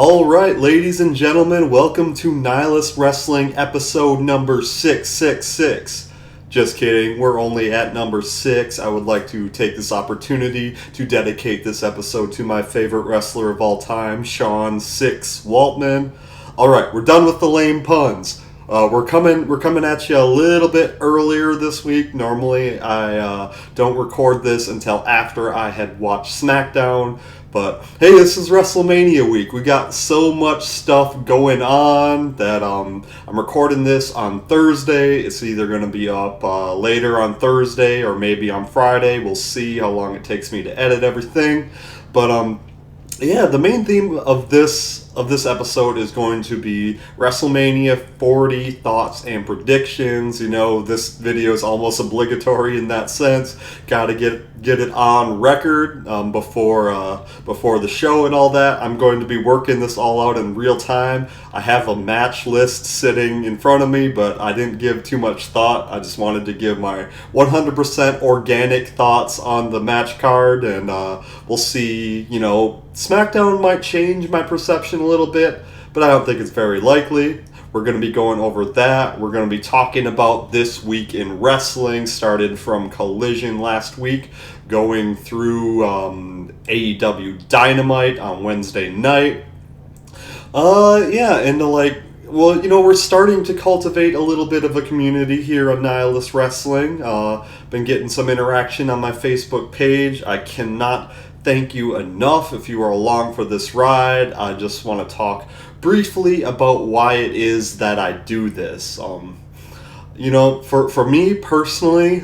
Alright, ladies and gentlemen, welcome to Nihilist Wrestling episode number 666. Just kidding, we're only at number 6. I would like to take this opportunity to dedicate this episode to my favorite wrestler of all time, Sean Six Waltman. Alright, we're done with the lame puns. We're coming at you a little bit earlier this week. Normally, I don't record this until after I had watched SmackDown. But hey, this is WrestleMania week. We got so much stuff going on that I'm recording this on Thursday. It's either going to be up later on Thursday or maybe on Friday. We'll see how long it takes me to edit everything. But yeah, the main theme of this episode is going to be WrestleMania 40 thoughts and predictions. You know, this video is almost obligatory in that sense. Got to get it on record before the show and all that. I'm going to be working this all out in real time. I have a match list sitting in front of me, but I didn't give too much thought. I just wanted to give my 100% organic thoughts on the match card, and we'll see. You know, SmackDown might change my perception a little bit, but I don't think it's very likely. We're going to be going over that. We're going to be talking about this week in wrestling, started from Collision last week, going through AEW Dynamite on Wednesday night. We're starting to cultivate a little bit of a community here on Nihilist Wrestling. Been getting some interaction on my Facebook page. I cannot thank you enough if you are along for this ride. I just want to talk briefly about why it is that I do this. For me personally,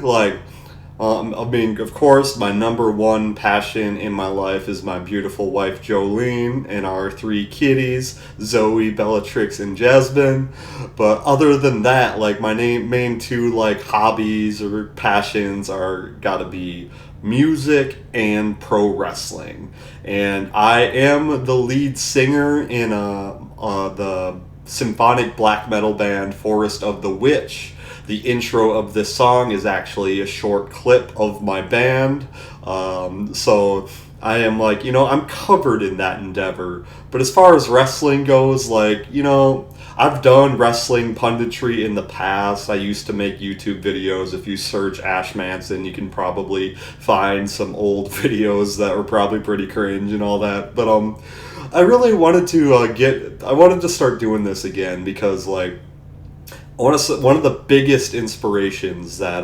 of course, my number one passion in my life is my beautiful wife Jolene and our 3 kitties, Zoe, Bellatrix, and Jasmine. But other than that, my main 2 hobbies or passions are gotta be music and pro wrestling. And I am the lead singer in the symphonic black metal band Forest of the Witch. The intro of this song is actually a short clip of my band. So I am I'm covered in that endeavor. But as far as wrestling goes, I've done wrestling punditry in the past. I used to make YouTube videos. If you search Ash Manson, you can probably find some old videos that were probably pretty cringe and all that. But I really wanted to start doing this again because one of the biggest inspirations that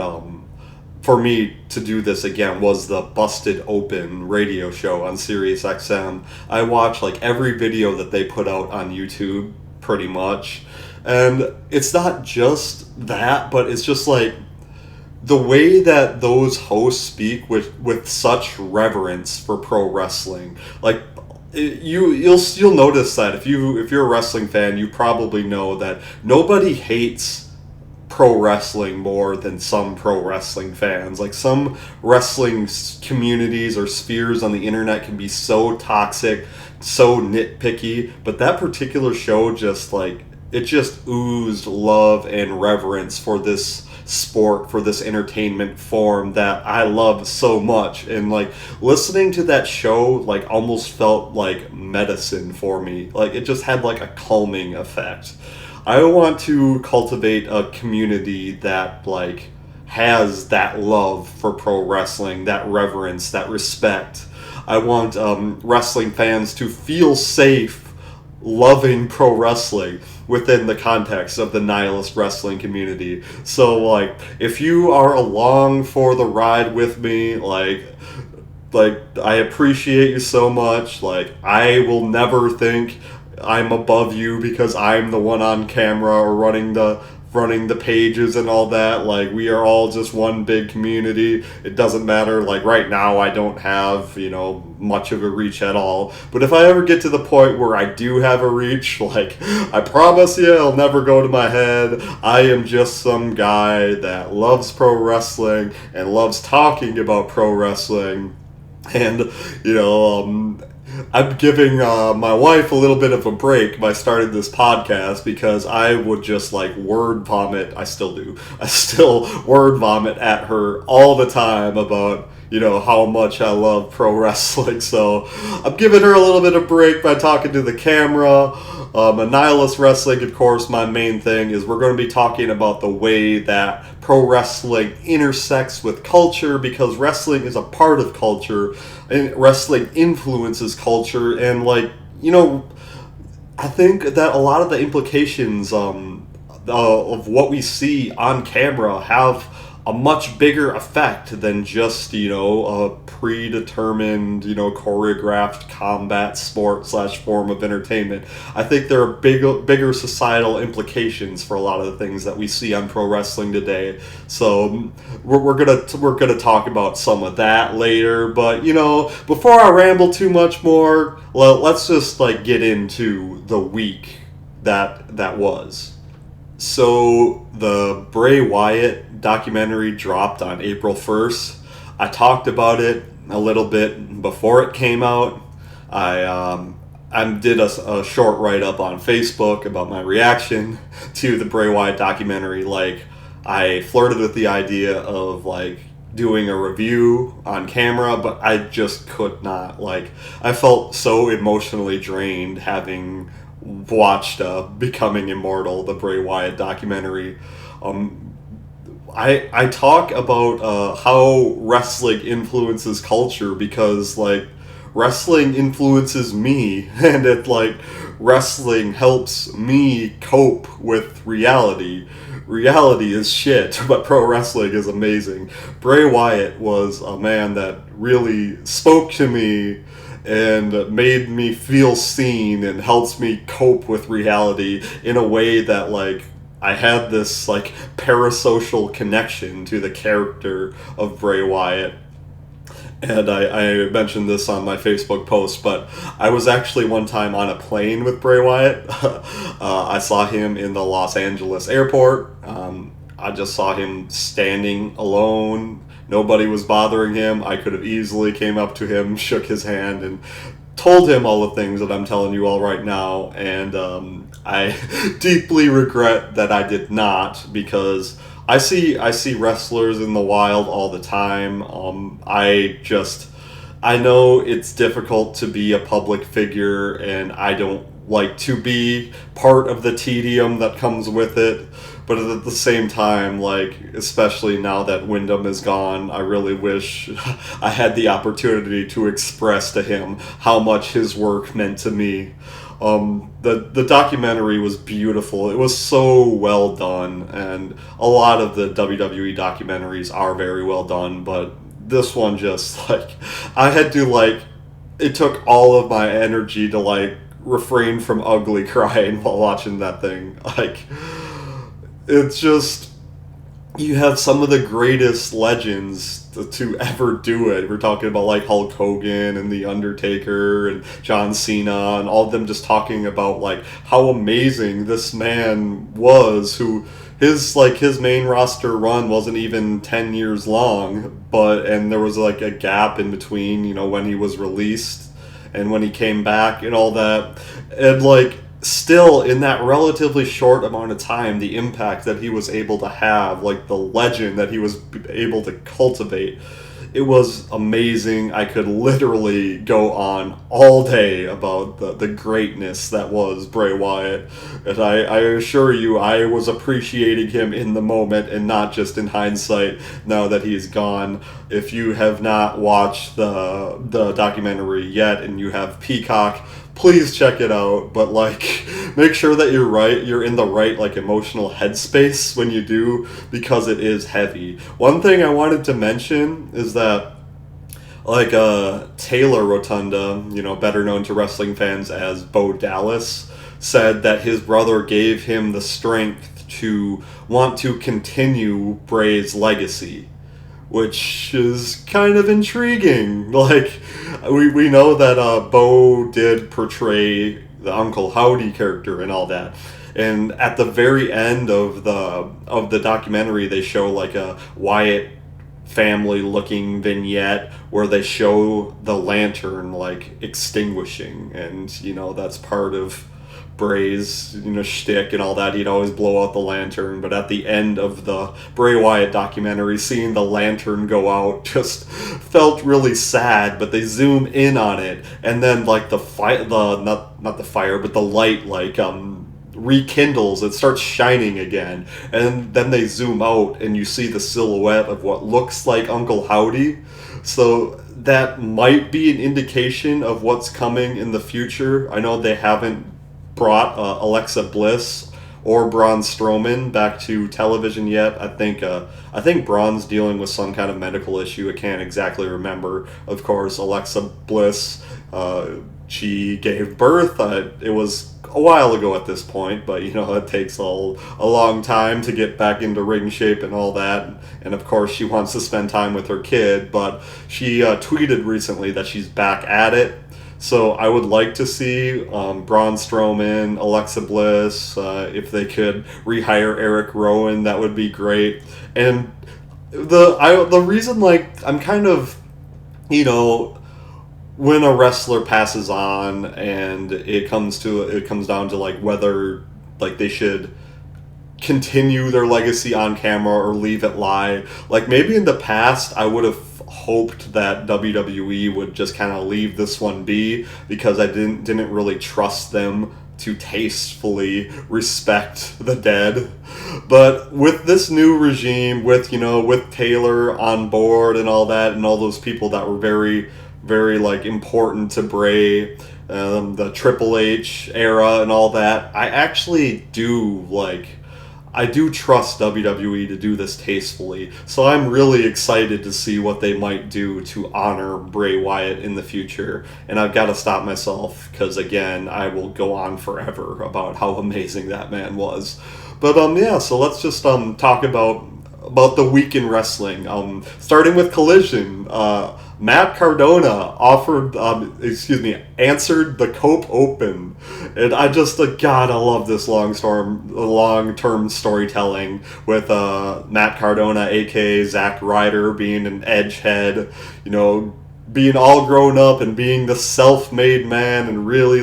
for me to do this again was the Busted Open radio show on SiriusXM. I watch every video that they put out on YouTube pretty much, and it's not just that, but it's just the way that those hosts speak with such reverence for pro wrestling. You'll notice that if you're a wrestling fan, you probably know that nobody hates pro wrestling more than some pro wrestling fans. Some wrestling communities or spheres on the internet can be so toxic, so nitpicky, but that particular show just oozed love and reverence for this sport, for this entertainment form that I love so much. And listening to that show almost felt like medicine for me. It just had a calming effect. I want to cultivate a community that has that love for pro wrestling, that reverence, that respect. I want wrestling fans to feel safe loving pro wrestling within the context of the Nihilist Wrestling community. So, if you are along for the ride with me, I appreciate you so much. I will never think I'm above you because I'm the one on camera or running the pages and all that. We are all just one big community. It doesn't matter. Right now I don't have, much of a reach at all. But if I ever get to the point where I do have a reach, I promise you it'll never go to my head. I am just some guy that loves pro wrestling and loves talking about pro wrestling. And, I'm giving my wife a little bit of a break by starting this podcast because I would just word vomit. I still do. I still word vomit at her all the time about, how much I love pro wrestling. So I'm giving her a little bit of break by talking to the camera. A Nihilist Wrestling, of course, my main thing is we're going to be talking about the way that pro wrestling intersects with culture, because wrestling is a part of culture and wrestling influences culture. And, I think that a lot of the implications of what we see on camera have a much bigger effect than just, a predetermined, choreographed combat sport / form of entertainment. I think there are bigger societal implications for a lot of the things that we see on pro wrestling today. So we're gonna talk about some of that later. But before I ramble too much more, let's just get into the week that was. So the Bray Wyatt documentary dropped on April 1st. I talked about it a little bit before it came out. I did a short write-up on Facebook about my reaction to the Bray Wyatt documentary. I flirted with the idea of doing a review on camera, but I just could not. I felt so emotionally drained having watched Becoming Immortal, the Bray Wyatt documentary. I talk about how wrestling influences culture, because wrestling influences me, and wrestling helps me cope with reality. Reality is shit, but pro wrestling is amazing. Bray Wyatt was a man that really spoke to me and made me feel seen and helps me cope with reality in a way that I had this parasocial connection to the character of Bray Wyatt. And I mentioned this on my Facebook post, but I was actually one time on a plane with Bray Wyatt. I saw him in the Los Angeles airport. I just saw him standing alone. Nobody was bothering him. I could have easily came up to him, shook his hand, and told him all the things that I'm telling you all right now. And I deeply regret that I did not, because I see wrestlers in the wild all the time. I know it's difficult to be a public figure, and I don't like to be part of the tedium that comes with it. But at the same time, especially now that Wyndham is gone, I really wish I had the opportunity to express to him how much his work meant to me. The documentary was beautiful. It was so well done, and a lot of the WWE documentaries are very well done, but this one just, I had to, it took all of my energy to, refrain from ugly crying while watching that thing. It's just, you have some of the greatest legends to ever do it. We're talking about Hulk Hogan and The Undertaker and John Cena, and all of them just talking about how amazing this man was, who his main roster run wasn't even 10 years long, and there was a gap in between, when he was released and when he came back and all that. And still, in that relatively short amount of time, the impact that he was able to have, the legend that he was able to cultivate, it was amazing. I could literally go on all day about the greatness that was Bray Wyatt. And I assure you, I was appreciating him in the moment and not just in hindsight now that he's gone. If you have not watched the documentary yet and you have Peacock, please check it out, but make sure that you're in the right emotional headspace when you do, because it is heavy. One thing I wanted to mention is that Taylor Rotunda, better known to wrestling fans as Bo Dallas, said that his brother gave him the strength to want to continue Bray's legacy, which is kind of intriguing. We know that Bo did portray the Uncle Howdy character and all that. And at the very end of the documentary, they show a Wyatt family looking vignette where they show the lantern extinguishing, and that's part of Bray's, shtick and all that. He'd always blow out the lantern, but at the end of the Bray Wyatt documentary, seeing the lantern go out just felt really sad. But they zoom in on it, and then like not the fire, but the light rekindles. It starts shining again, and then they zoom out, and you see the silhouette of what looks like Uncle Howdy. So that might be an indication of what's coming in the future. I know they haven't brought Alexa Bliss or Braun Strowman back to television yet. I think Braun's dealing with some kind of medical issue. I can't exactly remember. Of course, Alexa Bliss, she gave birth. It was a while ago at this point, but it takes a long time to get back into ring shape and all that. And of course, she wants to spend time with her kid, but she tweeted recently that she's back at it. So I would like to see Braun Strowman, Alexa Bliss. If they could rehire Eric Rowan, that would be great. And the reason, I'm kind of, when a wrestler passes on and it comes down to whether they should continue their legacy on camera or leave it lie. Maybe in the past I would have hoped that WWE would just kind of leave this one be, because I didn't really trust them to tastefully respect the dead. But with this new regime, with Taylor on board and all that, and all those people that were very, very important to Bray, the Triple H era and all that, I actually do I do trust WWE to do this tastefully, so I'm really excited to see what they might do to honor Bray Wyatt in the future. And I've got to stop myself, because again, I will go on forever about how amazing that man was. But so let's just talk about the week in wrestling. Starting with Collision, Matt Cardona answered the Cope Open, and I just God, I love this long-term storytelling with Matt Cardona, aka Zack Ryder, being an edgehead, being all grown up and being the self-made man, and really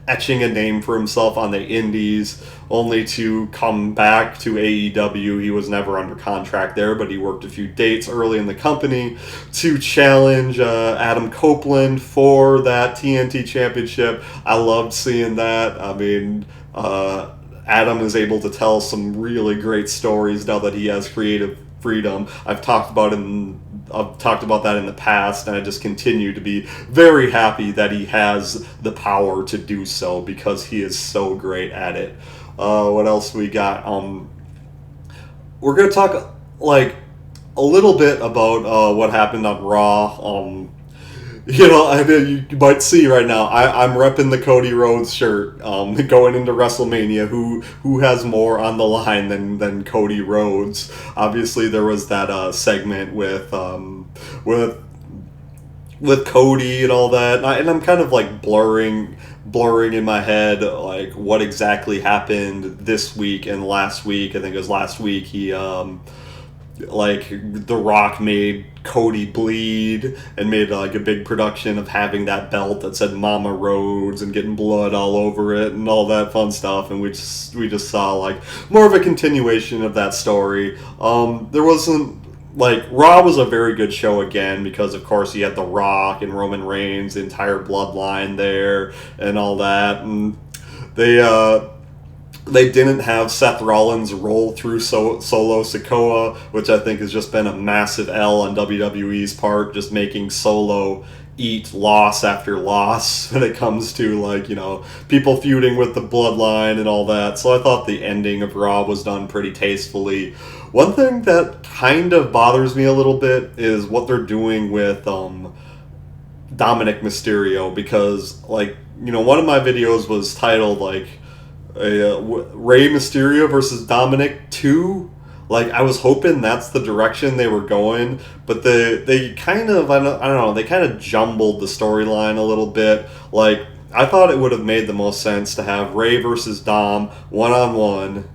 etching a name for himself on the indies, only to come back to AEW. He was never under contract there, but he worked a few dates early in the company to challenge Adam Copeland for that TNT championship. I loved seeing that. I mean, Adam is able to tell some really great stories now that he has creative freedom. I've talked about that in the past, and I just continue to be very happy that he has the power to do so, because he is so great at it. What else we got? We're going to talk a little bit about what happened on Raw. You might see right now, I'm repping the Cody Rhodes shirt going into WrestleMania. Who has more on the line than Cody Rhodes? Obviously, there was that segment with Cody and all that, and I'm kind of blurring in my head what exactly happened this week and last week. I think it was last week he The Rock made Cody bleed and made a big production of having that belt that said Mama Rhodes and getting blood all over it and all that fun stuff, and we just saw more of a continuation of that story. There wasn't Raw was a very good show again, because of course you had The Rock and Roman Reigns, the entire bloodline there and all that, and they didn't have Seth Rollins roll through Solo Sikoa, which I think has just been a massive L on WWE's part, just making Solo eat loss after loss when it comes to people feuding with the bloodline and all that. So I thought the ending of Raw was done pretty tastefully. One thing that kind of bothers me a little bit is what they're doing with Dominic Mysterio, because one of my videos was titled Rey Mysterio versus Dominic 2. I was hoping that's the direction they were going, but they kind of, I don't know, they kind of jumbled the storyline a little bit. I thought it would have made the most sense to have Rey versus Dom one-on-one,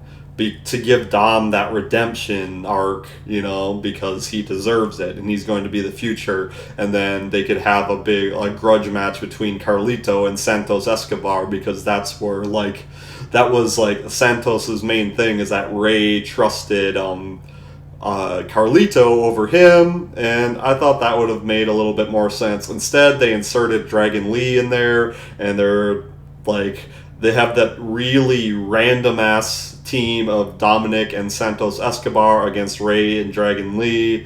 to give Dom that redemption arc, because he deserves it and he's going to be the future. And then they could have a big grudge match between Carlito and Santos Escobar, because that's where that was Santos's main thing, is that Ray trusted Carlito over him, and I thought that would have made a little bit more sense. Instead, they inserted Dragon Lee in there, and they have that really random ass team of Dominic and Santos Escobar against Ray and Dragon Lee.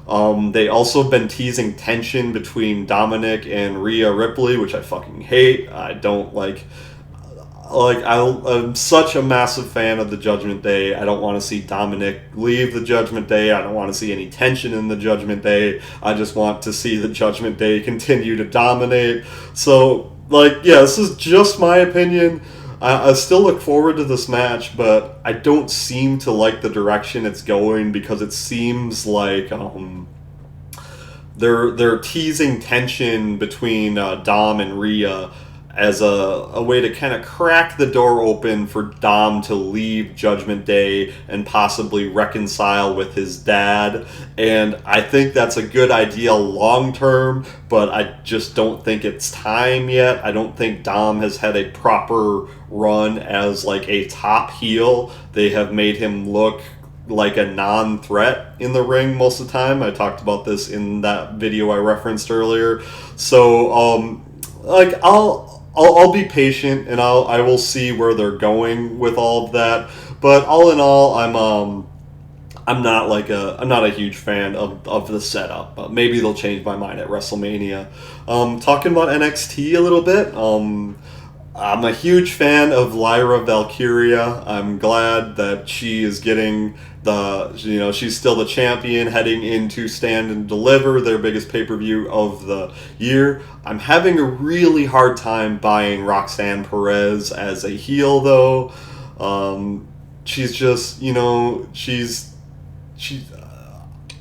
They also have been teasing tension between Dominic and Rhea Ripley, which I fucking hate. I don't like. I'm such a massive fan of the Judgment Day. I don't want to see Dominic leave the Judgment Day. I don't want to see any tension in the Judgment Day. I just want to see the Judgment Day continue to dominate. So, this is just my opinion. I still look forward to this match, but I don't seem to like the direction it's going, because it seems like they're teasing tension between Dom and Rhea as a way to kind of crack the door open for Dom to leave Judgment Day and possibly reconcile with his dad. And I think that's a good idea long term, but I just don't think it's time yet. I don't think Dom has had a proper run as a top heel. They have made him look like a non-threat in the ring most of the time. I talked about this in that video I referenced earlier. So, I'll be patient, and I will see where they're going with all of that. But all in all, I'm not a huge fan of the setup. Maybe they'll change my mind at WrestleMania. Talking about NXT a little bit. I'm a huge fan of Lyra Valkyria. I'm glad that she is getting she's still the champion heading into Stand and Deliver, their biggest pay-per-view of the year. I'm having a really hard time buying Roxanne Perez as a heel, though. She's just,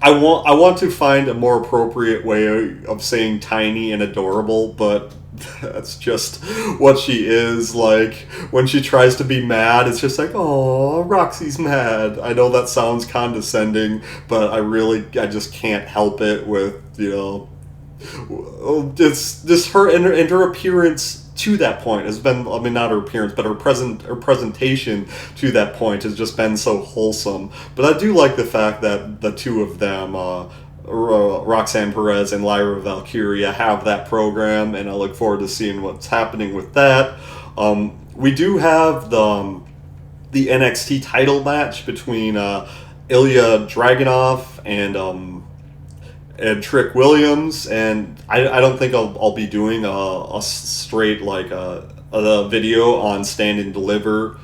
I want to find a more appropriate way of saying tiny and adorable, but that's just what she is. When she tries to be mad, it's just oh, Roxy's mad. I know that sounds condescending, but I just can't help it with, it's just her and her appearance to that point has been, not her appearance, but her presentation to that point has just been so wholesome. But I do like the fact that the two of them, Roxanne Perez and Lyra Valkyria, have that program, and I look forward to seeing what's happening with that. We do have the NXT title match between Ilya Dragunov and Trick Williams, and I don't think I'll be doing a straight a video on Stand and Deliver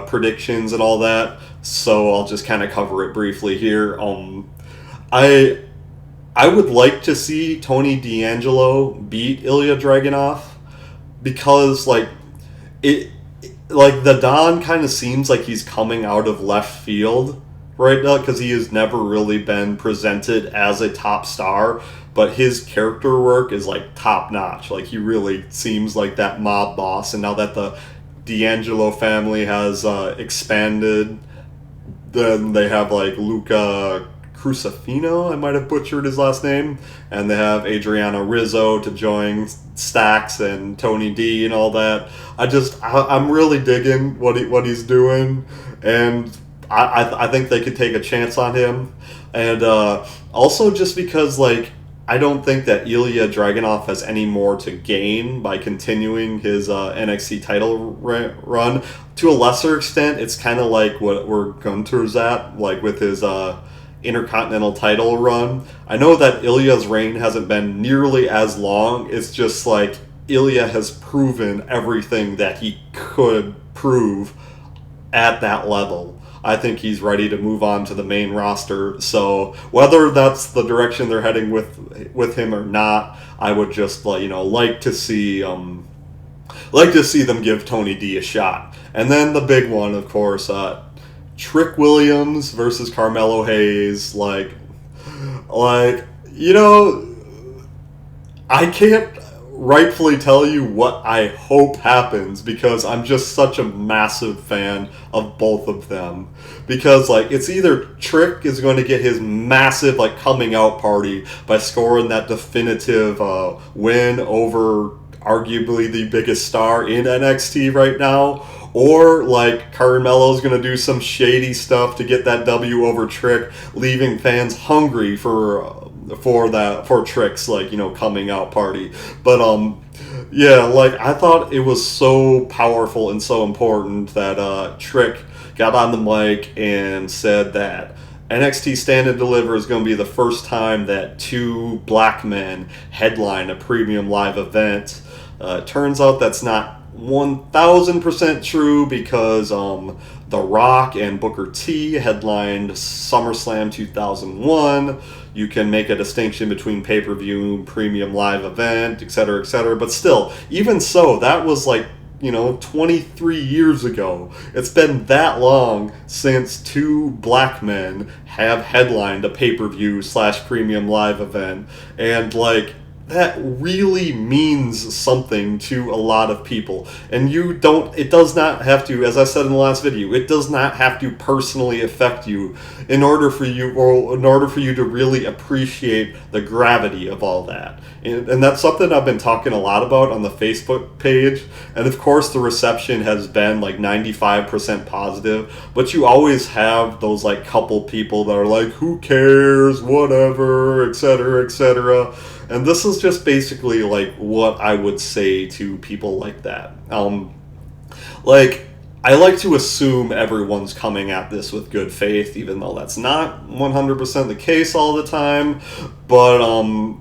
predictions and all that, so I'll just kind of cover it briefly here. I would like to see Tony D'Angelo beat Ilya Dragunov, because the Don kind of seems like he's coming out of left field right now, because he has never really been presented as a top star, but his character work is top notch. He really seems like that mob boss, and now that the D'Angelo family has expanded, then they have Luca Crucifino, I might have butchered his last name, and they have Adriana Rizzo to join Stax and Tony D and all that. I'm really digging what he's doing, and I think they could take a chance on him. And also just because I don't think that Ilya Dragunov has any more to gain by continuing his NXT title run. To a lesser extent, it's kind of where Gunther's at, with his Intercontinental title run. I know that Ilya's reign hasn't been nearly as long. It's just Ilya has proven everything that he could prove at that level. I think he's ready to move on to the main roster. So whether that's the direction they're heading with him or not, I would just like to see them give Tony D a shot. And then the big one, of course, Trick Williams versus Carmelo Hayes. I can't rightfully tell you what I hope happens, because I'm just such a massive fan of both of them. Because like it's either Trick is going to get his massive like coming out party by scoring that definitive win over arguably the biggest star in NXT right now, or like Carmelo's gonna do some shady stuff to get that W over Trick, leaving fans hungry for Trick's like, you know, coming out party. But yeah, like I thought it was so powerful and so important that Trick got on the mic and said that NXT Stand and Deliver is going to be the first time that two black men headline a premium live event. Turns out that's not 1,000% true, because The Rock and Booker T headlined SummerSlam 2001. You can make a distinction between pay-per-view, premium live event, etc., etc. But still, even so, that was like, you know, 23 years ago. It's been that long since two black men have headlined a pay-per-view / premium live event. And like, that really means something to a lot of people. And it does not have to, as I said in the last video, it does not have to personally affect you in order for you to really appreciate the gravity of all that. And that's something I've been talking a lot about on the Facebook page. And of course the reception has been like 95% positive, but you always have those like couple people that are like, who cares, whatever, etc., etc. And this is just basically like what I would say to people like that. Like, I like to assume everyone's coming at this with good faith, even though that's not 100% the case all the time. But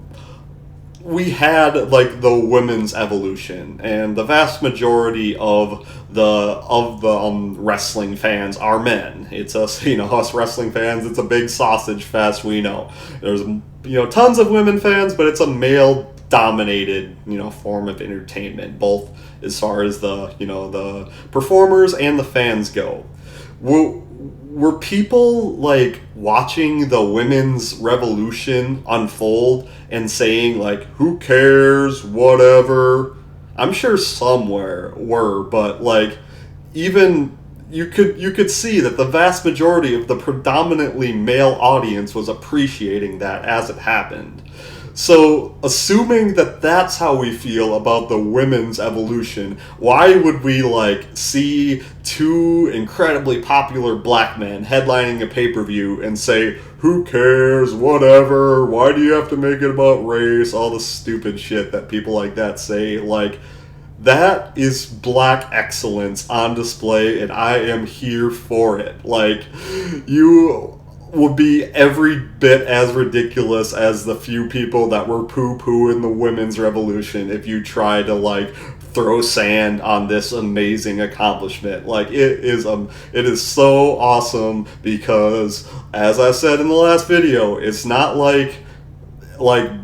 we had like the women's evolution, and the vast majority of the wrestling fans are men. It's us, you know, us wrestling fans. It's a big sausage fest. We know there's, you know, tons of women fans, but it's a male dominated, you know, form of entertainment, both as far as the, you know, the performers and the fans go. Were people like watching the women's revolution unfold and saying like, who cares, whatever? I'm sure somewhere were, but like, even you could see that the vast majority of the predominantly male audience was appreciating that as it happened. So, assuming that that's how we feel about the women's evolution, why would we, like, see two incredibly popular black men headlining a pay-per-view and say, who cares, whatever, why do you have to make it about race, all the stupid shit that people like that say? Like, that is black excellence on display, and I am here for it. Like, you would be every bit as ridiculous as the few people that were poo-pooing the women's revolution if you try to, like, throw sand on this amazing accomplishment. Like, it is so awesome, because, as I said in the last video, it's not like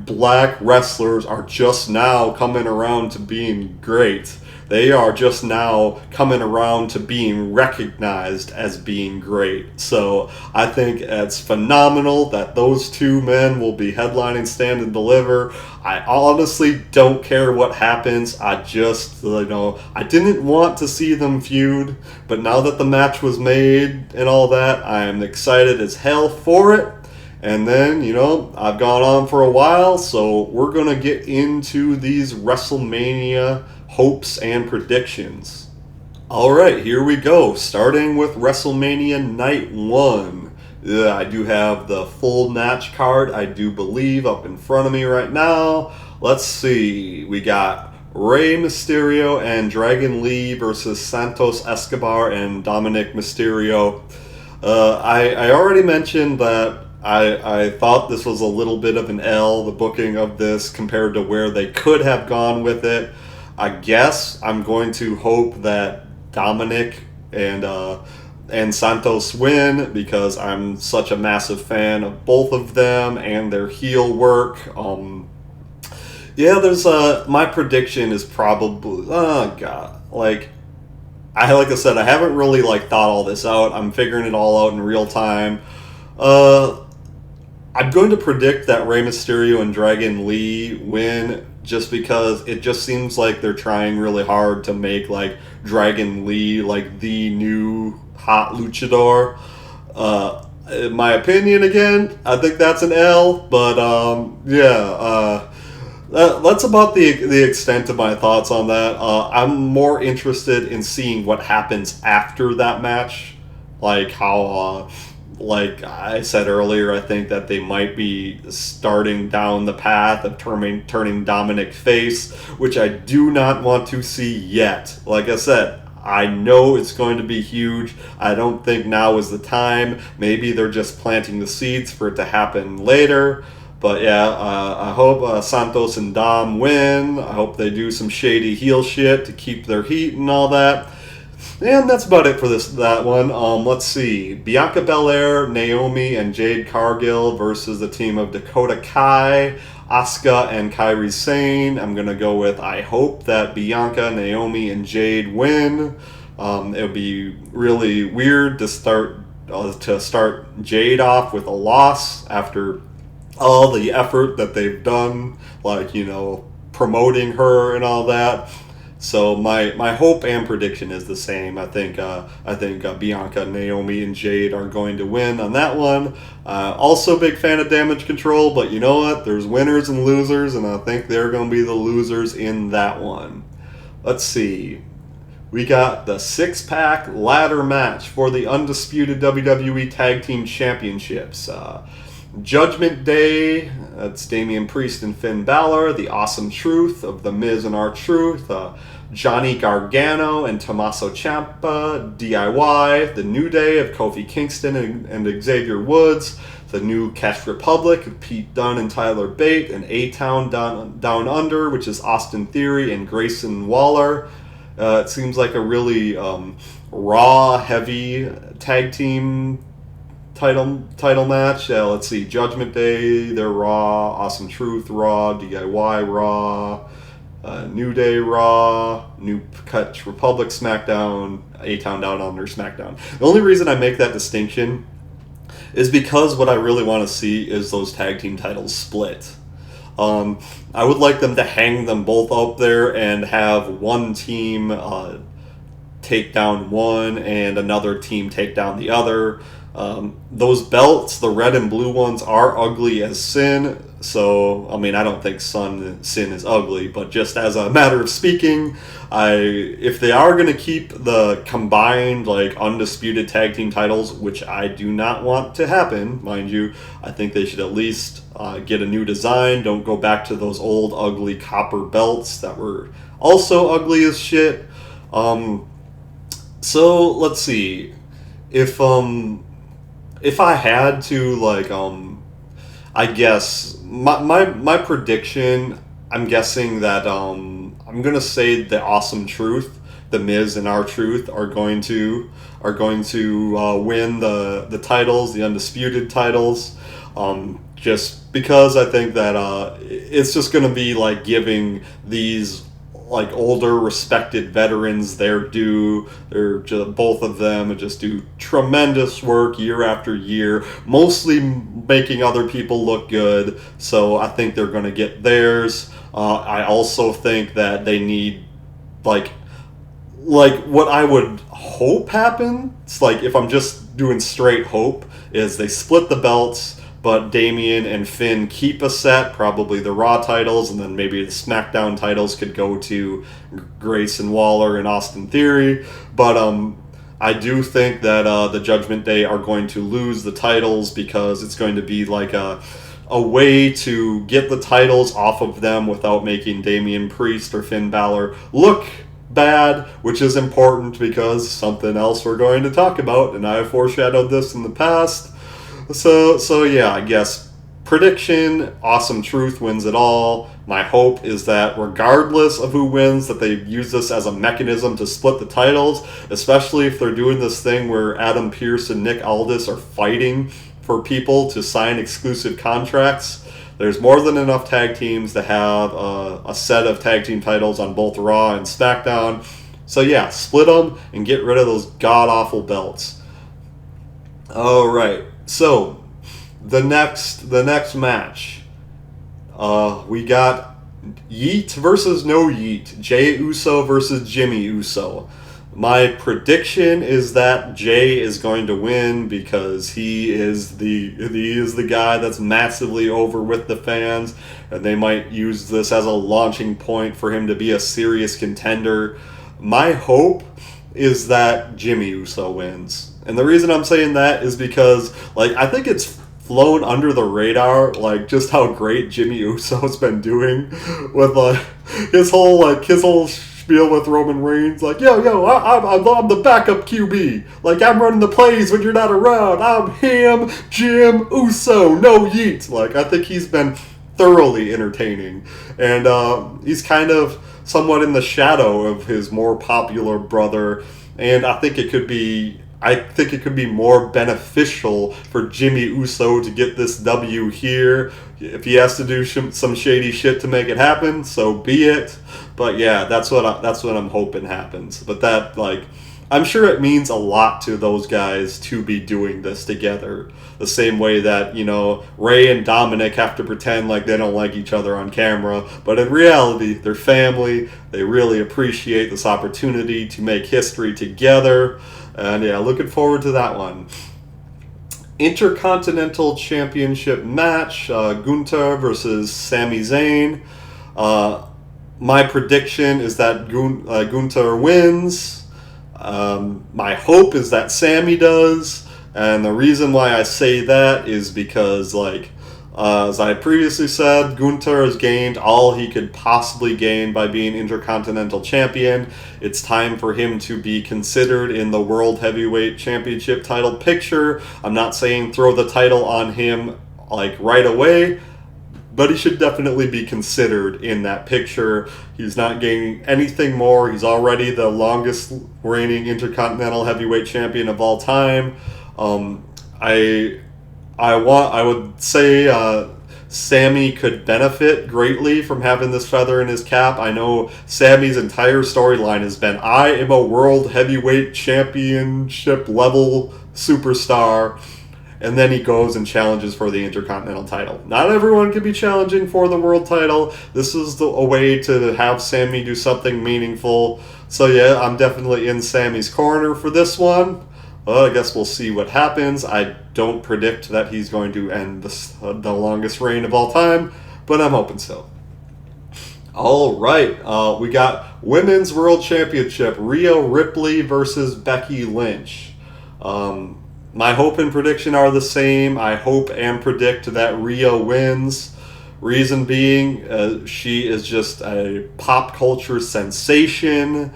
black wrestlers are just now coming around to being great. They are just now coming around to being recognized as being great. So I think it's phenomenal that those two men will be headlining Stand and Deliver. I honestly don't care what happens. I just, you know, I didn't want to see them feud, but now that the match was made and all that, I am excited as hell for it. And then, you know, I've gone on for a while, so we're going to get into these WrestleMania hopes and predictions. Alright, here we go. Starting with WrestleMania Night 1. I do have the full match card, I do believe, up in front of me right now. Let's see. We got Rey Mysterio and Dragon Lee versus Santos Escobar and Dominic Mysterio. I already mentioned that I thought this was a little bit of an L, the booking of this, compared to where they could have gone with it. I guess I'm going to hope that Dominic and Santos win, because I'm such a massive fan of both of them and their heel work. Yeah, there's my prediction is probably, oh god, like I said, I haven't really like thought all this out. I'm figuring it all out in real time. I'm going to predict that Rey Mysterio and Dragon Lee win, just because it just seems like they're trying really hard to make like Dragon Lee like the new hot luchador. In my opinion, again, I think that's an L. But that's about the extent of my thoughts on that. I'm more interested in seeing what happens after that match, like how. Like I said earlier, I think that they might be starting down the path of turning Dominic face, which I do not want to see yet. Like I said, I know it's going to be huge. I don't think now is the time. Maybe they're just planting the seeds for it to happen later. But yeah, I hope Santos and Dom win. I hope they do some shady heel shit to keep their heat and all that. And that's about it for that one. Let's see. Bianca Belair, Naomi, and Jade Cargill versus the team of Dakota Kai, Asuka, and Kairi Sane. I'm going to go with I hope that Bianca, Naomi, and Jade win. It would be really weird to start Jade off with a loss after all the effort that they've done, like, promoting her and all that. So my hope and prediction is the same. I think Bianca, Naomi, and Jade are going to win on that one. Also, big fan of Damage Control, but you know what? There's winners and losers, and I think they're going to be the losers in that one. Let's see. We got the 6-pack ladder match for the undisputed WWE Tag Team Championships. Judgment Day, that's Damian Priest and Finn Balor. The Awesome Truth of The Miz and R-Truth. Johnny Gargano and Tommaso Ciampa. DIY, The New Day of Kofi Kingston and Xavier Woods. The New Cash Republic of Pete Dunne and Tyler Bate. And A-Town Down Under, which is Austin Theory and Grayson Waller. It seems like a really raw, heavy tag team title match. Let's see. Judgment Day, they're Raw. Awesome Truth, Raw. DIY, Raw. New Day, Raw. New Cut Republic, SmackDown. A-Town Down Under, SmackDown. The only reason I make that distinction is because what I really want to see is those tag team titles split. I would like them to hang them both up there and have one team take down one and another team take down the other. Those belts, the red and blue ones, are ugly as sin. So, I mean, I don't think sin is ugly, but just as a matter of speaking, if they are going to keep the combined, like, undisputed tag team titles, which I do not want to happen, mind you, I think they should at least get a new design. Don't go back to those old, ugly copper belts that were also ugly as shit. So, let's see. If I had to, like, I guess my prediction, I'm guessing that I'm gonna say the Awesome Truth, the Miz and R-Truth are going to win the titles, the undisputed titles, just because I think that it's just gonna be like giving these like older respected veterans their due. They're just, both of them just do tremendous work year after year, mostly making other people look good, so I think they're going to get theirs. I also think that they need like what I would hope happens, like if I'm just doing straight hope, is they split the belts, but Damian and Finn keep a set, probably the Raw titles, and then maybe the SmackDown titles could go to Grayson Waller and Austin Theory. But I do think that the Judgment Day are going to lose the titles because it's going to be like a way to get the titles off of them without making Damian Priest or Finn Balor look bad, which is important because something else we're going to talk about, and I have foreshadowed this in the past. So yeah, I guess prediction, Awesome Truth wins it all. My hope is that regardless of who wins, that they use this as a mechanism to split the titles, especially if they're doing this thing where Adam Pearce and Nick Aldis are fighting for people to sign exclusive contracts. There's more than enough tag teams to have a set of tag team titles on both Raw and SmackDown. So yeah, split them and get rid of those god-awful belts. Alright. So, the next match, we got Yeet versus no Yeet. Jey Uso versus Jimmy Uso. My prediction is that Jay is going to win because he is the guy that's massively over with the fans, and they might use this as a launching point for him to be a serious contender. My hope is that Jimmy Uso wins. And the reason I'm saying that is because I think it's flown under the radar, just how great Jimmy Uso's been doing with his whole spiel with Roman Reigns, I'm the backup QB. I'm running the plays when you're not around. I'm him, Jim Uso, no Yeet. I think he's been thoroughly entertaining, and he's kind of somewhat in the shadow of his more popular brother, and I think it could be more beneficial for Jimmy Uso to get this W here. If he has to do some shady shit to make it happen, so be it. But yeah, that's what I'm hoping happens. But that I'm sure it means a lot to those guys to be doing this together. The same way that, Ray and Dominic have to pretend like they don't like each other on camera, but in reality, they're family. They really appreciate this opportunity to make history together. And yeah, looking forward to that one. Intercontinental Championship match, Gunther versus Sami Zayn. My prediction is that Gunther wins. My hope is that Sami does. And the reason why I say that is because, as I previously said, Gunther has gained all he could possibly gain by being Intercontinental Champion. It's time for him to be considered in the World Heavyweight Championship title picture. I'm not saying throw the title on him right away, but he should definitely be considered in that picture. He's not gaining anything more. He's already the longest reigning Intercontinental Heavyweight Champion of all time. I would say Sami could benefit greatly from having this feather in his cap. I know Sami's entire storyline has been, I am a World Heavyweight Championship level superstar. And then he goes and challenges for the Intercontinental title. Not everyone can be challenging for the world title. This is a way to have Sami do something meaningful. So yeah, I'm definitely in Sami's corner for this one. Well, I guess we'll see what happens. I don't predict that he's going to end the longest reign of all time, but I'm hoping so. All right, we got Women's World Championship, Rhea Ripley versus Becky Lynch. My hope and prediction are the same. I hope and predict that Rhea wins. Reason being, she is just a pop culture sensation.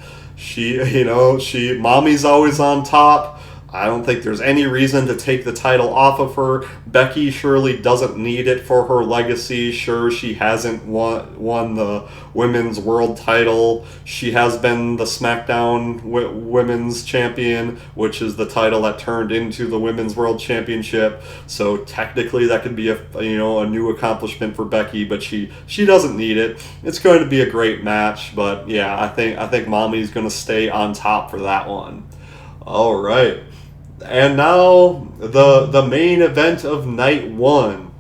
Mommy's always on top. I don't think there's any reason to take the title off of her. Becky surely doesn't need it for her legacy. Sure, she hasn't won the women's world title. She has been the SmackDown women's champion, which is the title that turned into the women's world championship. So technically that could be a new accomplishment for Becky, but she doesn't need it. It's going to be a great match, but yeah, I think Mommy's going to stay on top for that one. All right. And now the main event of night one.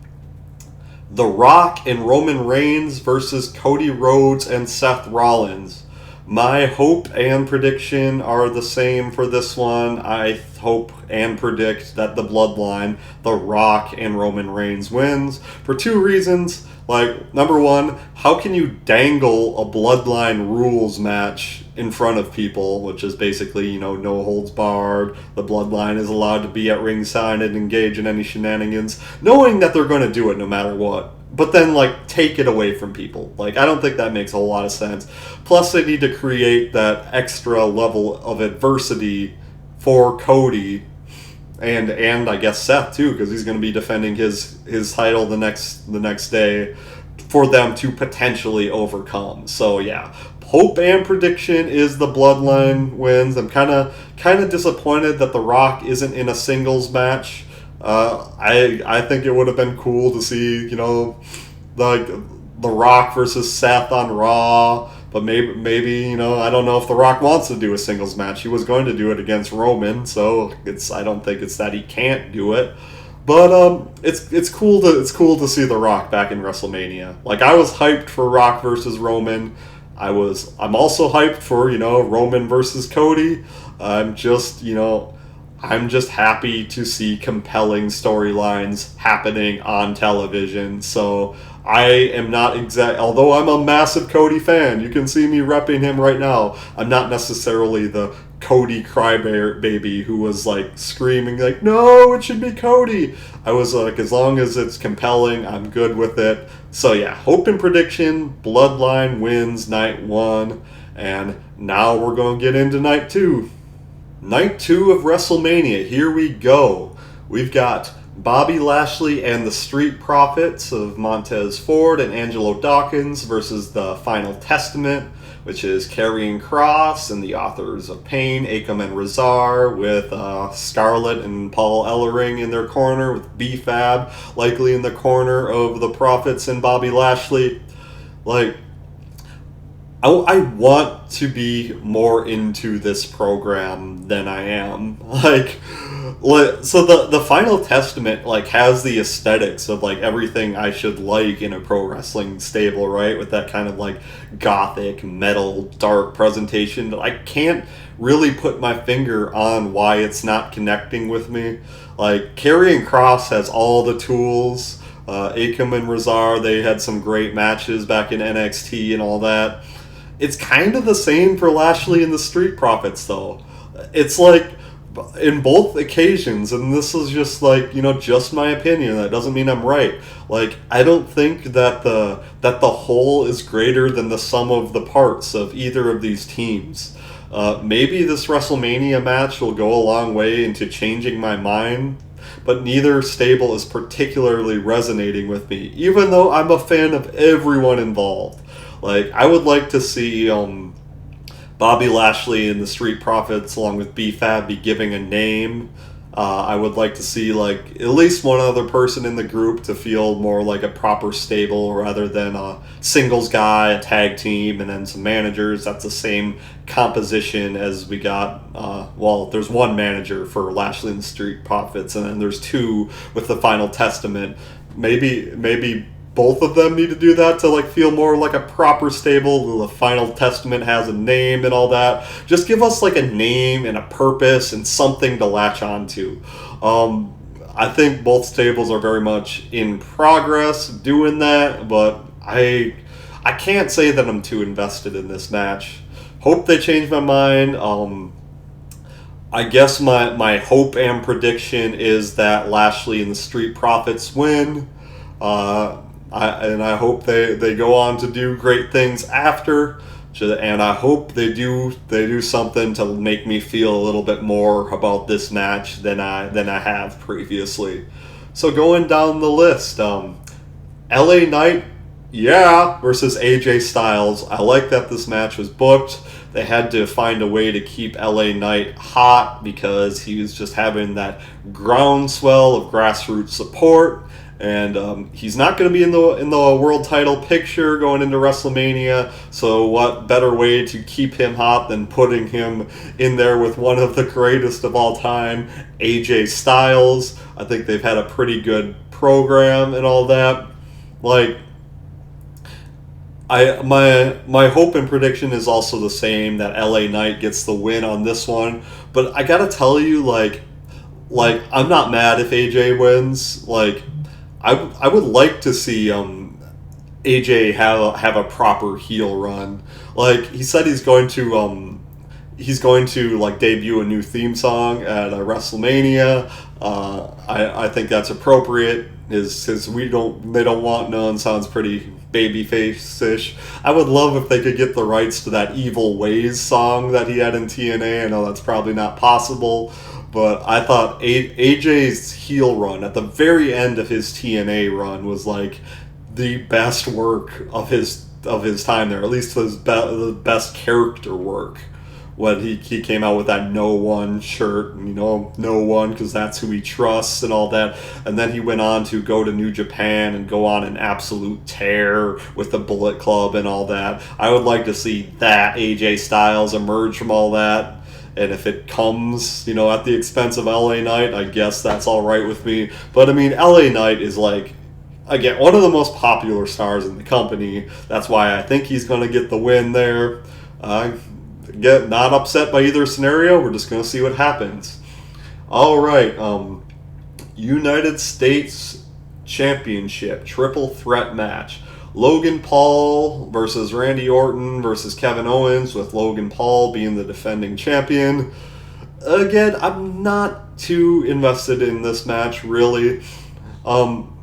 The Rock and Roman Reigns versus Cody Rhodes and Seth Rollins. My hope and prediction are the same for this one. I hope and predict that the Bloodline, The Rock and Roman Reigns wins for two reasons. Number one, how can you dangle a Bloodline rules match in front of people, which is basically, no holds barred. The Bloodline is allowed to be at ringside and engage in any shenanigans, knowing that they're going to do it no matter what. But then, take it away from people. I don't think that makes a whole lot of sense. Plus, they need to create that extra level of adversity for Cody and I guess Seth too, because he's going to be defending his title the next day for them to potentially overcome. So yeah, hope and prediction is the Bloodline wins. I'm kind of disappointed that The Rock isn't in a singles match. I think it would have been cool to see The Rock versus Seth on Raw. But maybe I don't know if The Rock wants to do a singles match. He was going to do it against Roman, so I don't think it's that he can't do it. But it's cool to see The Rock back in WrestleMania. Like, I was hyped for Rock versus Roman. I'm also hyped for, Roman versus Cody. I'm just happy to see compelling storylines happening on television. So I am not although I'm a massive Cody fan, you can see me repping him right now. I'm not necessarily the Cody crybaby who was like screaming like, no, it should be Cody. I was like, as long as it's compelling, I'm good with it. So yeah, hope and prediction, Bloodline wins night 1, and now we're going to get into night 2. Night 2 of WrestleMania, here we go. We've got Bobby Lashley and the Street Profits of Montez Ford and Angelo Dawkins versus the Final Testament, which is Karrion Kross and the authors of Pain, Akam and Razar, with Scarlett and Paul Ellering in their corner, with B-Fab likely in the corner of the Profits and Bobby Lashley. Like, I want to be more into this program than I am. So the Final Testament has the aesthetics of everything I should like in a pro wrestling stable, right? With that kind of gothic, metal, dark presentation. But I can't really put my finger on why it's not connecting with me. Karrion Kross has all the tools. Akam and Razar, they had some great matches back in NXT and all that. It's kind of the same for Lashley and the Street Profits, though. It's in both occasions, and this is just just my opinion. That doesn't mean I'm right. I don't think that the whole is greater than the sum of the parts of either of these teams. Maybe this WrestleMania match will go a long way into changing my mind, but neither stable is particularly resonating with me, even though I'm a fan of everyone involved. I would like to see Bobby Lashley and the Street Profits, along with B-Fab, be giving a name. I would like to see at least one other person in the group to feel more like a proper stable rather than a singles guy, a tag team, and then some managers. That's the same composition as we got. There's one manager for Lashley and the Street Profits, and then there's two with the Final Testament. Maybe both of them need to do that to feel more like a proper stable. The Final Testament has a name and all that. Just give us a name and a purpose and something to latch on to. I think both stables are very much in progress doing that, but I can't say that I'm too invested in this match. Hope they change my mind. I guess my hope and prediction is that Lashley and the Street Profits win. I hope they go on to do great things after, and I hope they do something to make me feel a little bit more about this match than I have previously. So going down the list, LA Knight, versus AJ Styles. I like that this match was booked. They had to find a way to keep LA Knight hot because he was just having that groundswell of grassroots support. And he's not going to be in the world title picture going into WrestleMania, so what better way to keep him hot than putting him in there with one of the greatest of all time, AJ Styles. I think they've had a pretty good program and all that. My hope and prediction is also the same, that LA Knight gets the win on this one, but I gotta tell you, I'm not mad if AJ wins. I would like to see AJ have a proper heel run. He said he's going to debut a new theme song at WrestleMania. I think that's appropriate. They don't want none sounds pretty babyface-ish. I would love if they could get the rights to that Evil Ways song that he had in TNA. I know that's probably not possible. But I thought AJ's heel run at the very end of his TNA run was the best work of his time there. At least the best character work. When he came out with that No One shirt, No One, because that's who he trusts and all that. And then he went on to go to New Japan and go on an absolute tear with the Bullet Club and all that. I would like to see that AJ Styles emerge from all that And if it comes, at the expense of LA Knight, I guess that's all right with me. But I mean, LA Knight is like, again, one of the most popular stars in the company. That's why I think he's going to get the win there. Get not upset by either scenario. We're just going to see what happens. All right. United States Championship triple threat match. Logan Paul versus Randy Orton versus Kevin Owens, with Logan Paul being the defending champion. Again, I'm not too invested in this match, really. One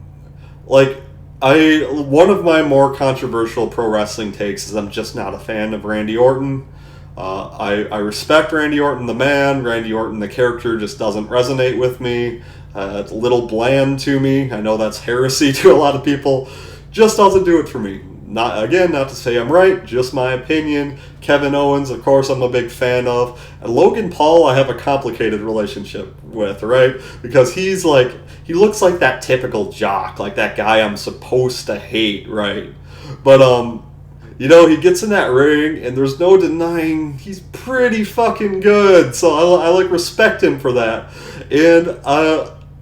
of my more controversial pro wrestling takes is I'm just not a fan of Randy Orton. I respect Randy Orton the man. Randy Orton the character just doesn't resonate with me. It's a little bland to me. I know that's heresy to a lot of people. Just doesn't do it for me. Not to say I'm right, just my opinion. Kevin Owens, of course, I'm a big fan of. And Logan Paul, I have a complicated relationship with, right? Because he looks like that typical jock, like that guy I'm supposed to hate, right? But, he gets in that ring, and there's no denying he's pretty fucking good. So I respect him for that. And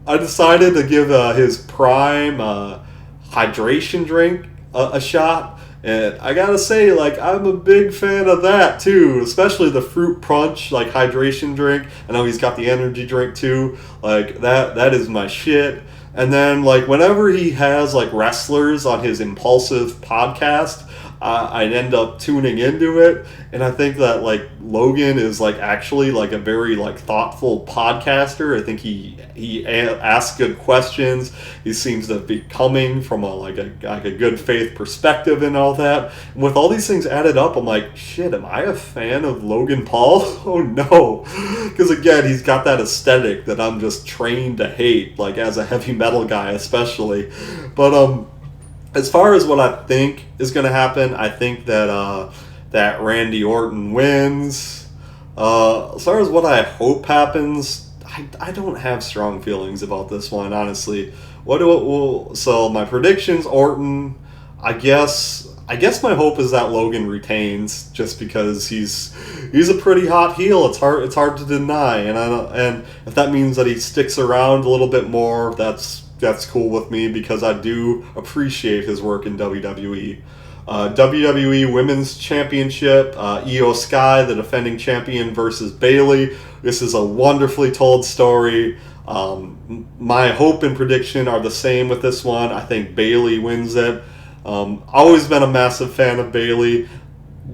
I decided to give his prime hydration drink a shot, and I gotta say, I'm a big fan of that too, especially the fruit punch hydration drink. I know he's got the energy drink too, that is my shit. And then whenever he has wrestlers on his Impulsive podcast, I'd end up tuning into it, and I think that Logan is actually a very thoughtful podcaster. I think he asks good questions. He seems to be coming from a good faith perspective and all that. And with all these things added up, I'm like, shit, am I a fan of Logan Paul? Oh no, because again, he's got that aesthetic that I'm just trained to hate, as a heavy metal guy especially. But as far as what I think is going to happen, I think that Randy Orton wins. As far as what I hope happens, I don't have strong feelings about this one, honestly. So my predictions, Orton. I guess my hope is that Logan retains, just because he's a pretty hot heel. It's hard to deny, and if that means that he sticks around a little bit more, that's cool with me, because I do appreciate his work in WWE. WWE Women's Championship, Io Sky, the defending champion, versus Bayley. This is a wonderfully told story. My hope and prediction are the same with this one. I think Bayley wins it. Always been a massive fan of Bayley.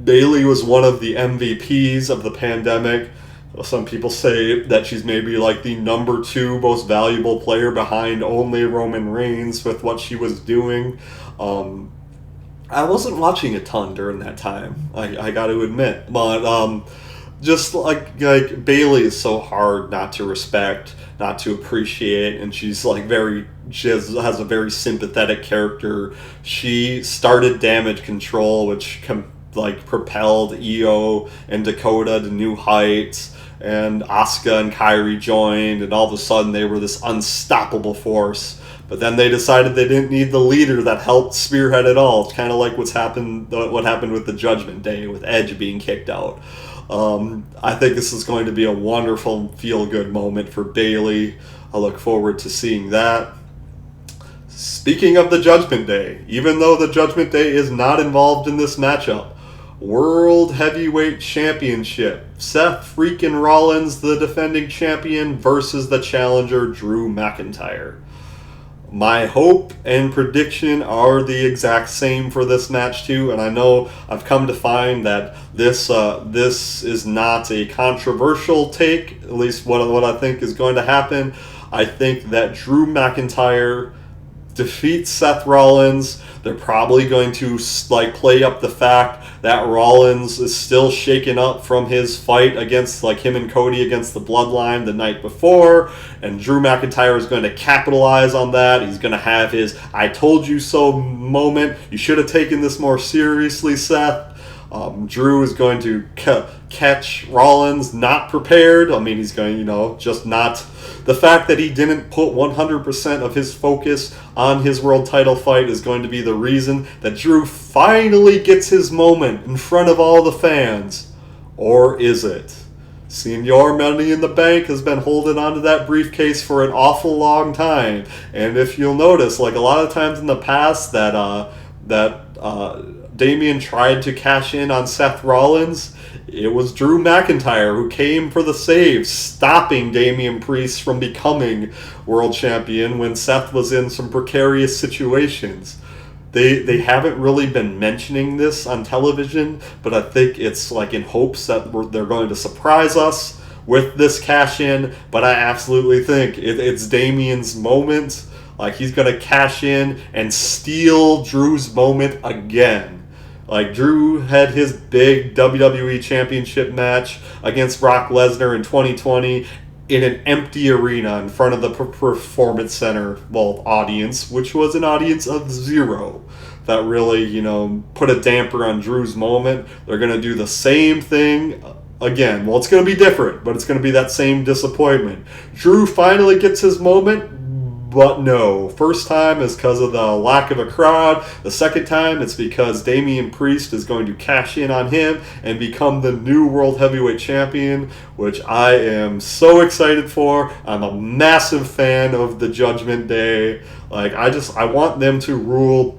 Bayley was one of the MVPs of the pandemic. Some people say that she's maybe the number 2 most valuable player behind only Roman Reigns with what she was doing. I wasn't watching a ton during that time, I got to admit. But just Bayley is so hard not to respect, not to appreciate, and she's has a very sympathetic character. She started Damage Control, which propelled Io and Dakota to new heights. And Asuka and Kairi joined, and all of a sudden they were this unstoppable force. But then they decided they didn't need the leader that helped spearhead it all. It's kind of like what happened with the Judgment Day, with Edge being kicked out. I think this is going to be a wonderful feel-good moment for Bayley. I look forward to seeing that. Speaking of the Judgment Day, even though the Judgment Day is not involved in this matchup, World Heavyweight Championship. Seth freaking Rollins, the defending champion, versus the challenger Drew McIntyre. My hope and prediction are the exact same for this match too, and I know I've come to find that this is not a controversial take, at least what I think is going to happen. I think that Drew McIntyre defeats Seth Rollins. They're probably going to play up the fact that Rollins is still shaken up from his fight against him and Cody against the Bloodline the night before, and Drew McIntyre is going to capitalize on that. He's going to have his "I told you so" moment. You should have taken this more seriously, Seth. Drew is going to catch Rollins not prepared. I mean, he's going, just not... The fact that he didn't put 100% of his focus on his world title fight is going to be the reason that Drew finally gets his moment in front of all the fans. Or is it? Senior Money in the Bank has been holding onto that briefcase for an awful long time. And if you'll notice, like a lot of times in the past that Damian tried to cash in on Seth Rollins, it was Drew McIntyre who came for the save, stopping Damian Priest from becoming world champion when Seth was in some precarious situations. They haven't really been mentioning this on television, but I think it's like in hopes that they're going to surprise us with this cash in. But I absolutely think it's Damian's moment. Like, he's going to cash in and steal Drew's moment again. Like, Drew had his big WWE Championship match against Brock Lesnar in 2020 in an empty arena in front of the Performance Center, audience, which was an audience of 0. That really, put a damper on Drew's moment. They're going to do the same thing again. Well, it's going to be different, but it's going to be that same disappointment. Drew finally gets his moment, but no. First time is because of the lack of a crowd. The second time, it's because Damian Priest is going to cash in on him and become the new World Heavyweight Champion, which I am so excited for. I'm a massive fan of the Judgment Day. Like, I want them to rule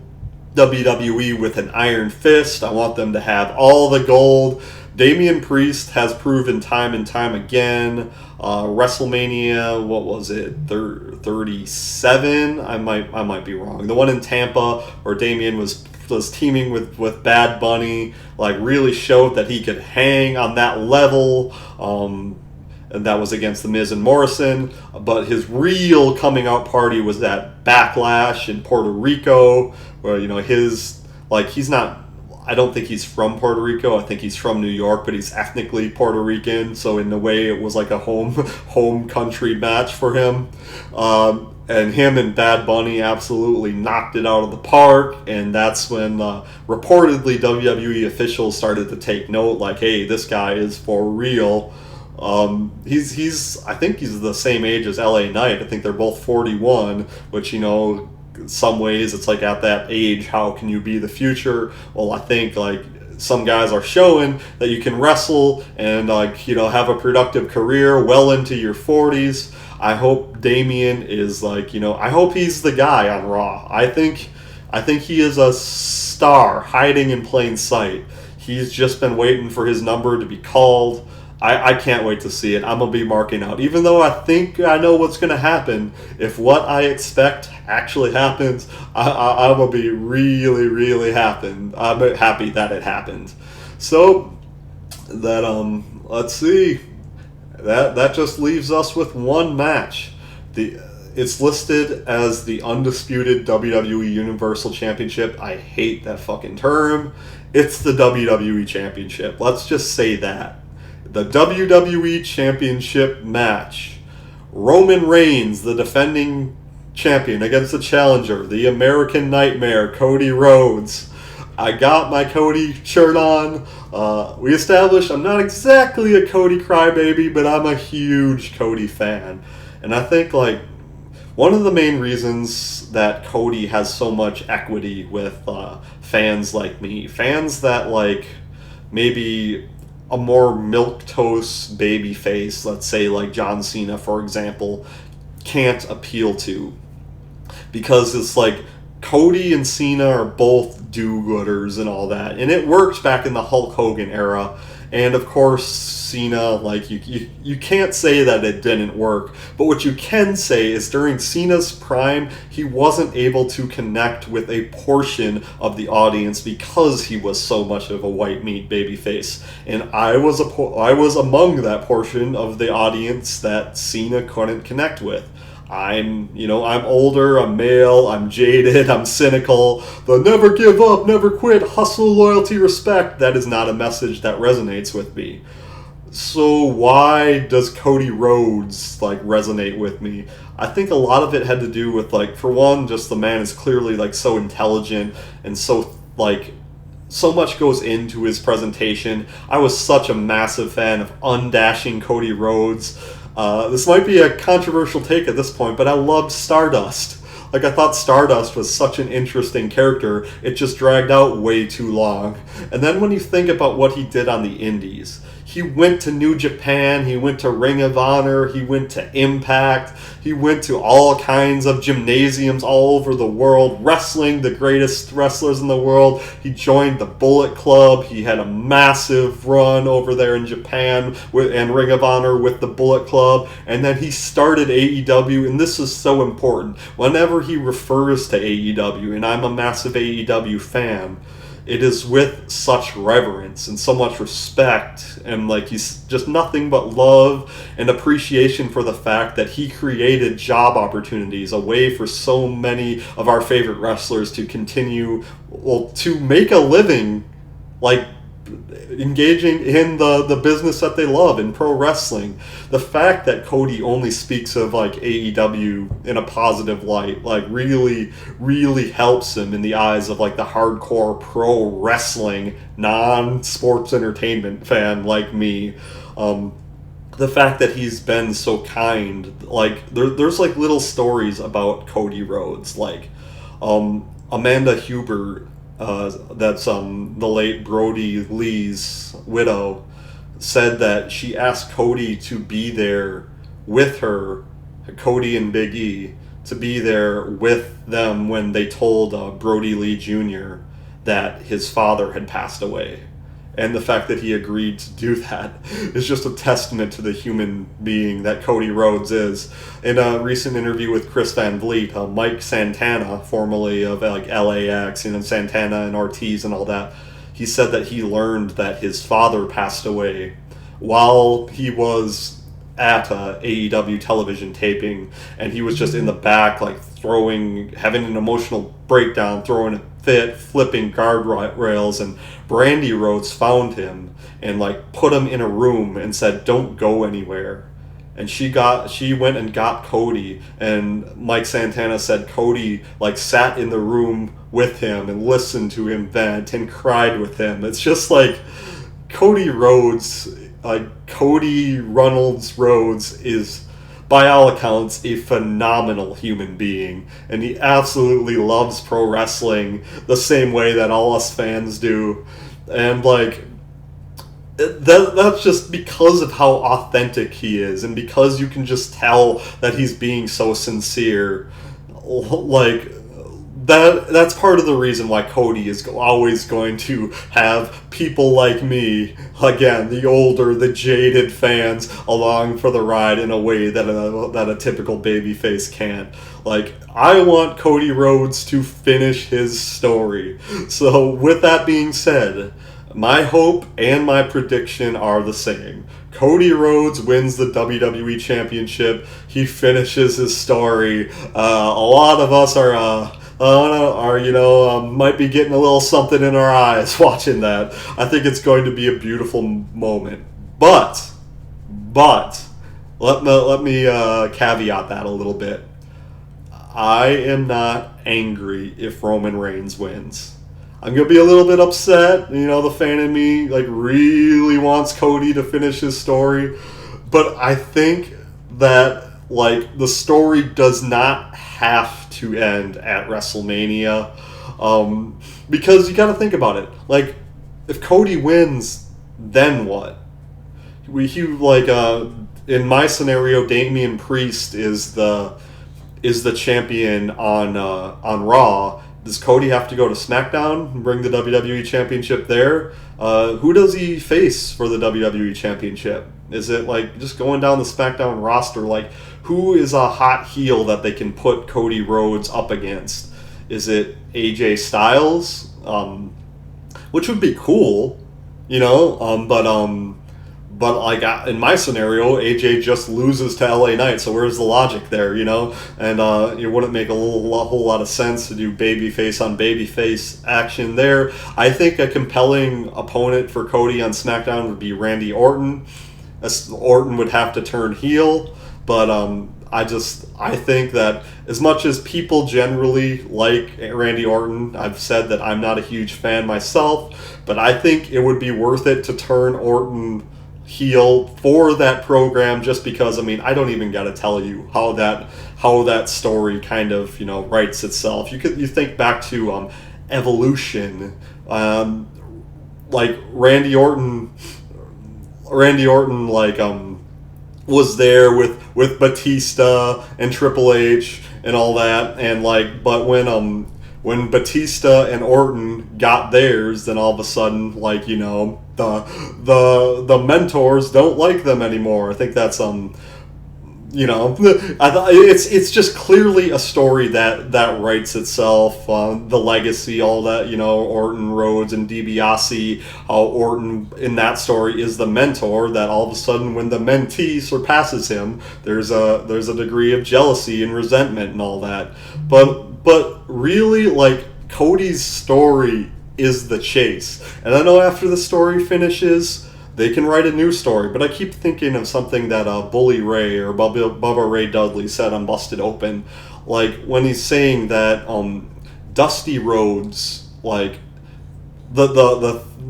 WWE with an iron fist. I want them to have all the gold. Damian Priest has proven time and time again. WrestleMania, what was it, 37? I might be wrong. The one in Tampa where Damian was teaming with Bad Bunny, like, really showed that he could hang on that level. And that was against The Miz and Morrison. But his real coming out party was that Backlash in Puerto Rico, where, he's not, I don't think he's from Puerto Rico. I think he's from New York, but he's ethnically Puerto Rican. So in a way, it was like a home country match for him. And him and Bad Bunny absolutely knocked it out of the park. And that's when reportedly WWE officials started to take note, like, hey, this guy is for real. He's I think he's the same age as LA Knight. I think they're both 41, which, in some ways it's like, at that age, how can you be the future? Well, I think, like, some guys are showing that you can wrestle and, have a productive career well into your 40s. I hope Damian is, I hope he's the guy on Raw. I think he is a star hiding in plain sight. He's just been waiting for his number to be called. I can't wait to see it. I'm going to be marking out. Even though I think I know what's going to happen, if what I expect actually happens, I'm going to be really, really happy. I'm happy that it happened. So, let's see. That just leaves us with one match. It's listed as the undisputed WWE Universal Championship. I hate that fucking term. It's the WWE Championship. Let's just say that. The WWE Championship match. Roman Reigns, the defending champion, against the challenger, the American Nightmare, Cody Rhodes. I got my Cody shirt on. We established I'm not exactly a Cody crybaby, but I'm a huge Cody fan. And I think, one of the main reasons that Cody has so much equity with fans like me, fans that, maybe a more milquetoast baby face, let's say like John Cena, for example, can't appeal to. Because it's like Cody and Cena are both do-gooders and all that. And it worked back in the Hulk Hogan era. And of course, Cena, you can't say that it didn't work. But what you can say is during Cena's prime, he wasn't able to connect with a portion of the audience because he was so much of a white meat babyface. And I was among that portion of the audience that Cena couldn't connect with. I'm older, I'm male, I'm jaded, I'm cynical. The never give up, never quit, hustle, loyalty, respect. That is not a message that resonates with me. So why does Cody Rhodes, resonate with me? I think a lot of it had to do with, for one, just the man is clearly, so intelligent and so much goes into his presentation. I was such a massive fan of undashing Cody Rhodes. This might be a controversial take at this point, but I loved Stardust. I thought Stardust was such an interesting character, it just dragged out way too long. And then when you think about what he did on the indies, he went to New Japan, he went to Ring of Honor, he went to Impact, he went to all kinds of gymnasiums all over the world, wrestling the greatest wrestlers in the world. He joined the Bullet Club. He had a massive run over there in Japan and Ring of Honor with the Bullet Club. And then he started AEW, and this is so important. Whenever he refers to AEW, and I'm a massive AEW fan, it is with such reverence and so much respect, and like he's just nothing but love and appreciation for the fact that he created job opportunities, a way for so many of our favorite wrestlers to continue, well, to make a living, like engaging in the business that they love in pro wrestling. The fact that Cody only speaks of like AEW in a positive light, like really, really helps him in the eyes of like the hardcore pro wrestling non-sports entertainment fan like me. The fact that he's been so kind, like there's like little stories about Cody Rhodes, like Amanda Huber, that's the late Brody Lee's widow, said that she asked Cody to be there with her, Cody and Big E, to be there with them when they told Brody Lee Jr. that his father had passed away. And the fact that he agreed to do that is just a testament to the human being that Cody Rhodes is. In a recent interview with Chris Van Vliet, Mike Santana, formerly of like LAX, Santana and Ortiz and all that, he said that he learned that his father passed away while he was at AEW television taping, and he was just in the back, like having an emotional breakdown, throwing a fit, flipping guardrails, and Brandy Rhodes found him and like put him in a room and said, "Don't go anywhere." And she went and got Cody, and Mike Santana said Cody like sat in the room with him and listened to him vent and cried with him. It's just like Cody Rhodes, Cody Runnels Rhodes is, by all accounts, a phenomenal human being, and he absolutely loves pro wrestling the same way that all us fans do. And like that's just because of how authentic he is, and because you can just tell that he's being so sincere. Like that's part of the reason why Cody is always going to have people like me, again, the older, the jaded fans, along for the ride in a way that a typical babyface can't. Like, I want Cody Rhodes to finish his story. So, with that being said, my hope and my prediction are the same. Cody Rhodes wins the WWE Championship. He finishes his story. A lot of us might be getting a little something in our eyes watching that. I think it's going to be a beautiful moment. But, let me caveat that a little bit. I am not angry if Roman Reigns wins. I'm going to be a little bit upset. The fan in me really wants Cody to finish his story. But I think that the story does not have to end at WrestleMania. Because you got to think about it. If Cody wins, then what? In my scenario, Damian Priest is the champion on Raw. Does Cody have to go to SmackDown and bring the WWE Championship there? Who does he face for the WWE Championship? Is it just going down the SmackDown roster? Who is a hot heel that they can put Cody Rhodes up against? Is it AJ Styles? Which would be cool, but in my scenario, AJ just loses to LA Knight, so where's the logic there, And it wouldn't make a whole lot of sense to do babyface on babyface action there. I think a compelling opponent for Cody on SmackDown would be Randy Orton. Orton would have to turn heel, but I think that as much as people generally like Randy Orton, I've said that I'm not a huge fan myself, but I think it would be worth it to turn Orton heel for that program, just because I don't even got to tell you how that story kind of writes itself. You think back to Evolution, Randy Orton Randy Orton was there with Batista and Triple H and all that, and but when Batista and Orton got theirs, then all of a sudden the mentors don't like them anymore. I think that's I thought it's just clearly a story that writes itself. The legacy, all that, Orton, Rhodes, and DiBiase. How Orton in that story is the mentor. That all of a sudden, when the mentee surpasses him, there's a degree of jealousy and resentment and all that. But really, Cody's story is the chase. And I know after the story finishes, they can write a new story, but I keep thinking of something that Bully Ray or Bubba Ray Dudley said on Busted Open, when he's saying that Dusty Rhodes, the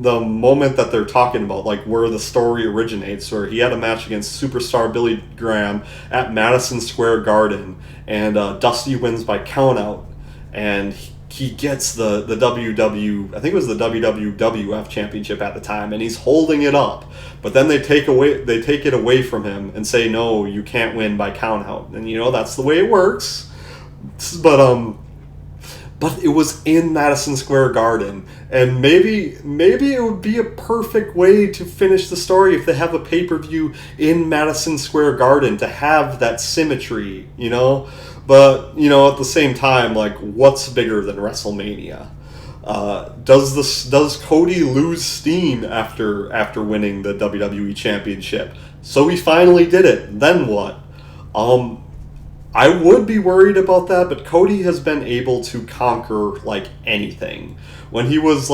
moment that they're talking about, where the story originates, where he had a match against superstar Billy Graham at Madison Square Garden, and Dusty wins by countout, and he gets the I think it was the WWF championship at the time, and he's holding it up, but then they take it away from him and say, no, you can't win by countout, and that's the way it works. But it was in Madison Square Garden, and maybe it would be a perfect way to finish the story if they have a pay-per-view in Madison Square Garden to have that symmetry, But, at the same time, what's bigger than WrestleMania? Does Cody lose steam after winning the WWE Championship? So he finally did it. Then what? I would be worried about that, but Cody has been able to conquer anything. When he was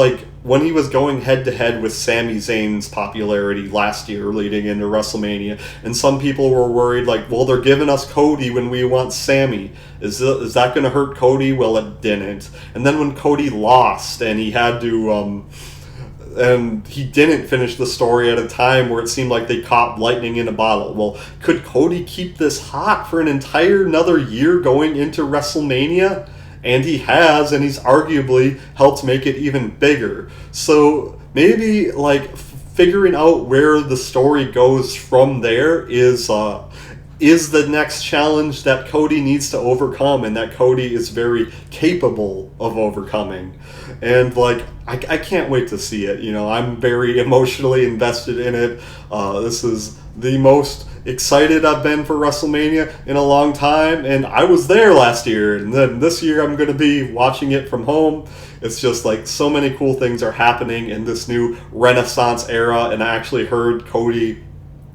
going head to head with Sami Zayn's popularity last year leading into WrestleMania, and some people were worried well, they're giving us Cody when we want Sami. Is that going to hurt Cody? Well, it didn't. And then when Cody lost and he had to and he didn't finish the story at a time where it seemed like they caught lightning in a bottle. Well, could Cody keep this hot for an entire another year going into WrestleMania? And he has, and he's arguably helped make it even bigger. So maybe figuring out where the story goes from there is the next challenge that Cody needs to overcome, and that Cody is very capable of overcoming. And I can't wait to see it. I'm very emotionally invested in it. This is the most excited I've been for WrestleMania in a long time, and I was there last year, and then this year I'm going to be watching it from home. It's just so many cool things are happening in this new Renaissance era, and I actually heard Cody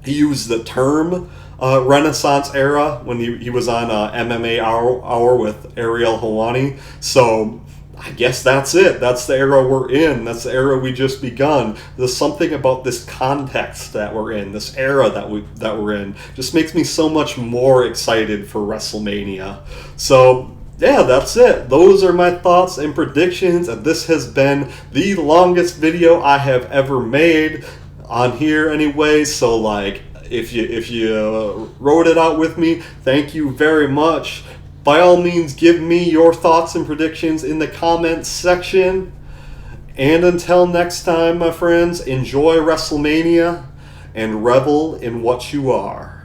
use the term Renaissance era when he was on MMA Hour with Ariel Helwani. So I guess that's it. That's the era we're in. That's the era we just begun. There's something about this context that we're in, this era that we're in, just makes me so much more excited for WrestleMania. So yeah, that's it. Those are my thoughts and predictions, and this has been the longest video I have ever made on here anyway. So if you wrote it out with me, thank you very much. By all means, give me your thoughts and predictions in the comments section. And until next time, my friends, enjoy WrestleMania and revel in what you are.